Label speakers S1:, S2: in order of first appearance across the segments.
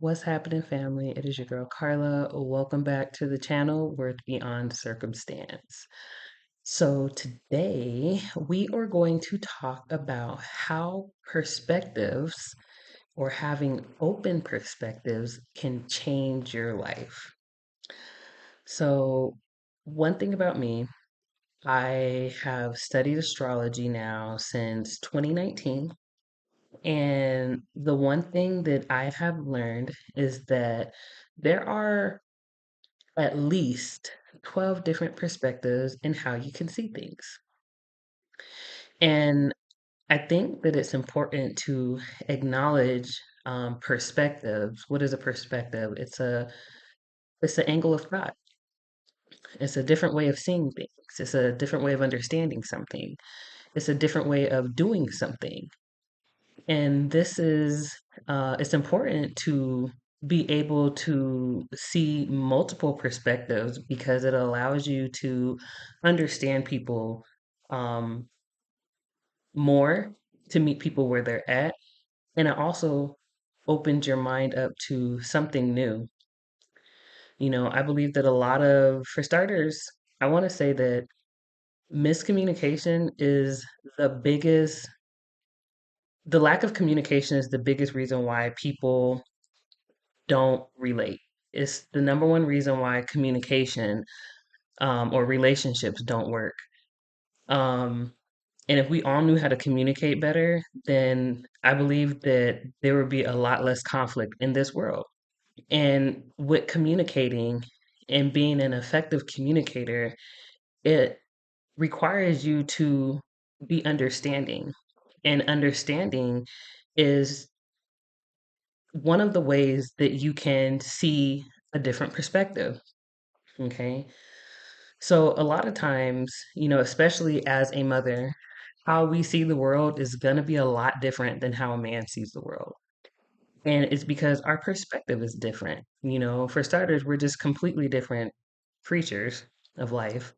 S1: What's happening, family? It is your girl Carla. Welcome back to the channel Worth Beyond Circumstance. So, today we are going to talk about how perspectives or having open perspectives can change your life. So, one thing about me, I have studied astrology now since 2019. And the one thing that I have learned is that there are at least 12 different perspectives in how you can see things. And I think that it's important to acknowledge perspectives. What is a perspective? It's an angle of thought. It's a different way of seeing things. It's a different way of understanding something. It's a different way of doing something. And it's important to be able to see multiple perspectives because it allows you to understand people um, more, to meet people where they're at. And it also opens your mind up to something new. I believe that for starters, I want to say that miscommunication is the biggest, the lack of communication is the biggest reason why people don't relate. It's the number one reason why communication or relationships don't work. Um, and if we all knew how to communicate better, then I believe that there would be a lot less conflict in this world. And with communicating and being an effective communicator, it requires you to be understanding. And understanding is one of the ways that you can see a different perspective. Okay. So a lot of times, especially as a mother, how we see the world is going to be a lot different than how a man sees the world. And it's because our perspective is different. For starters, we're just completely different creatures of life,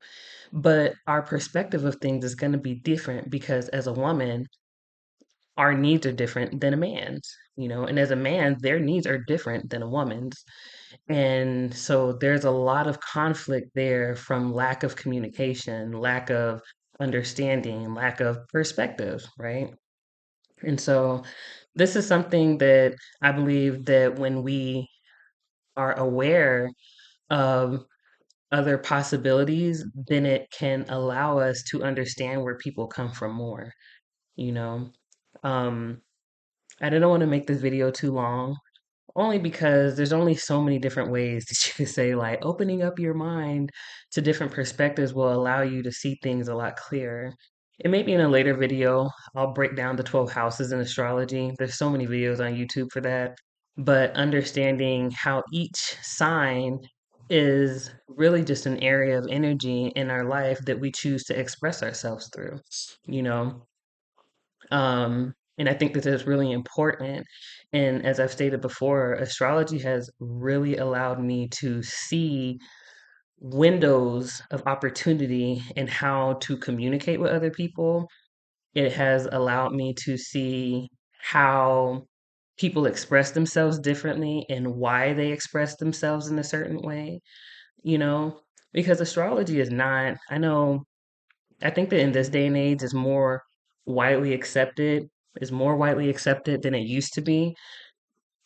S1: but our perspective of things is going to be different because as a woman, our needs are different than a man's, and as a man, their needs are different than a woman's. And so there's a lot of conflict there from lack of communication, lack of understanding, lack of perspective, right? And so this is something that I believe that when we are aware of other possibilities, then it can allow us to understand where people come from more, you know? Um, I didn't want to make this video too long, only because there's only so many different ways that you could say, like, opening up your mind to different perspectives will allow you to see things a lot clearer. And maybe in a later video, I'll break down the 12 houses in astrology. There's so many videos on YouTube for that. But understanding how each sign is really just an area of energy in our life that we choose to express ourselves through, you know? And I think that is really important. And as I've stated before, astrology has really allowed me to see windows of opportunity and how to communicate with other people. It has allowed me to see how people express themselves differently and why they express themselves in a certain way, you know, because astrology is not, I think that in this day and age is widely accepted, is more widely accepted than it used to be.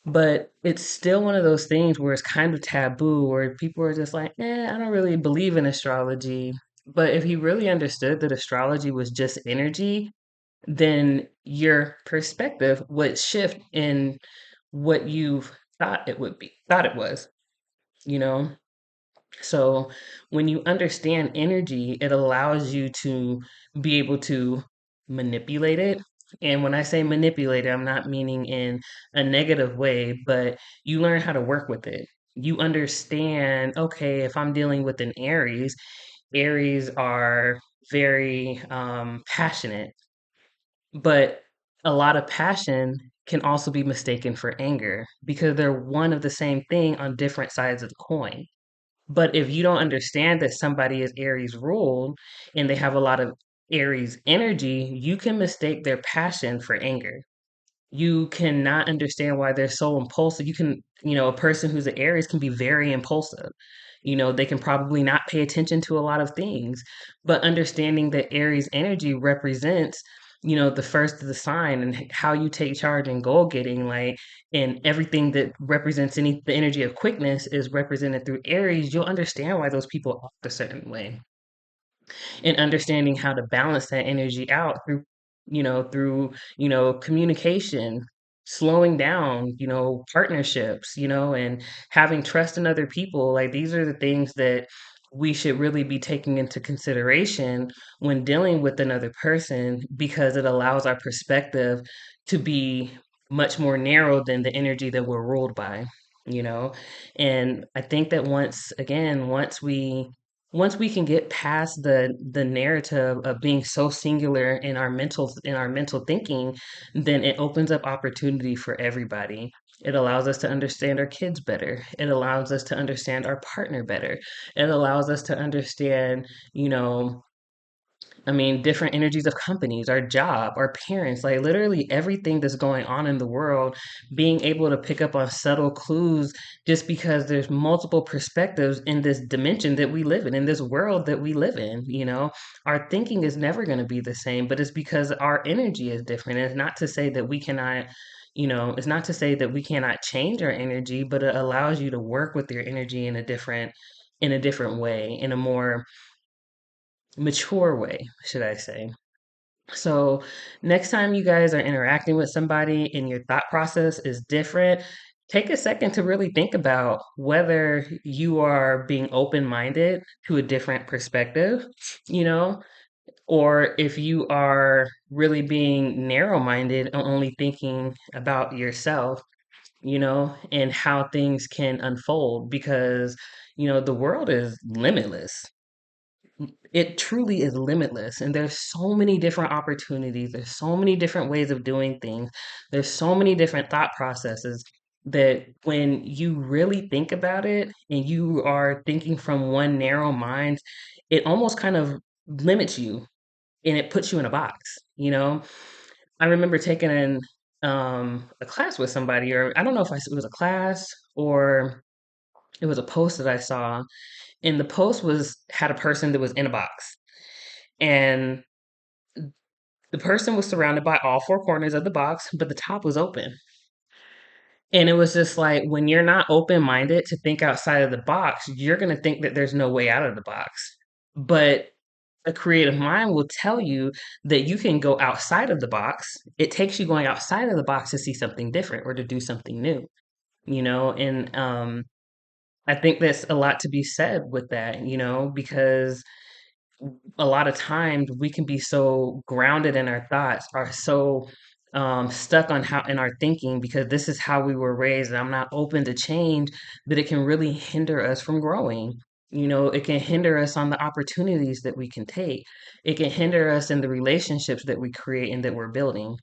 S1: But it's still one of those things where it's kind of taboo, where people are just like, I don't really believe in astrology. But if you really understood that astrology was just energy, then your perspective would shift in what you've thought it was, you know? So when you understand energy, it allows you to be able to manipulate it. And when I say manipulate it, I'm not meaning in a negative way, but you learn how to work with it. You understand, okay, if I'm dealing with an Aries, Aries are very passionate, but a lot of passion can also be mistaken for anger because they're one of the same thing on different sides of the coin. But if you don't understand that somebody is Aries ruled and they have a lot of Aries energy, you can mistake their passion for anger. You cannot understand why they're so impulsive. You can, a person who's an Aries can be very impulsive. They can probably not pay attention to a lot of things, but understanding that Aries energy represents, the first of the sign and how you take charge and goal getting, like, and everything that represents the energy of quickness is represented through Aries, you'll understand why those people act a certain way and understanding how to balance that energy out through communication, slowing down, partnerships, and having trust in other people. Like, these are the things that we should really be taking into consideration when dealing with another person, because it allows our perspective to be much more narrow than the energy that we're ruled by, you know and I think that once we can get past the narrative of being so singular in our mental thinking, then it opens up opportunity for everybody. It allows us to understand our kids better. It allows us to understand our partner better. It allows us to understand, you know, different energies of companies, our job, our parents, like literally everything that's going on in the world, being able to pick up on subtle clues just because there's multiple perspectives in this dimension that we live in this world that we live in. Our thinking is never going to be the same, but it's because our energy is different. And it's not to say that we cannot change our energy, but it allows you to work with your energy in a different way, in a more mature way, should I say. So, next time you guys are interacting with somebody and your thought process is different, take a second to really think about whether you are being open minded to a different perspective, you know, or if you are really being narrow minded and only thinking about yourself, and how things can unfold, because, the world is limitless. It truly is limitless, and there's so many different opportunities, there's so many different ways of doing things, there's so many different thought processes, that when you really think about it and you are thinking from one narrow mind, it almost kind of limits you, and it puts you in a box. I remember taking a class with somebody, or I don't know if it was a class or it was a post that I saw, and the post was had a person that was in a box, and the person was surrounded by all four corners of the box, but the top was open. And it was just like, when you're not open minded to think outside of the box, you're going to think that there's no way out of the box. But a creative mind will tell you that you can go outside of the box. It takes you going outside of the box to see something different or to do something new. And I think there's a lot to be said with that, because a lot of times we can be so grounded in our thoughts, are so stuck on how in our thinking, because this is how we were raised, and I'm not open to change, that it can really hinder us from growing. It can hinder us on the opportunities that we can take. It can hinder us in the relationships that we create and that we're building,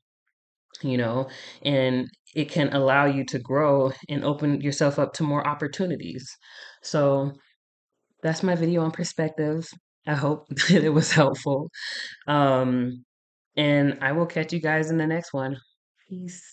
S1: you know, and it can allow you to grow and open yourself up to more opportunities. So that's my video on perspectives. I hope that it was helpful. And I will catch you guys in the next one. Peace.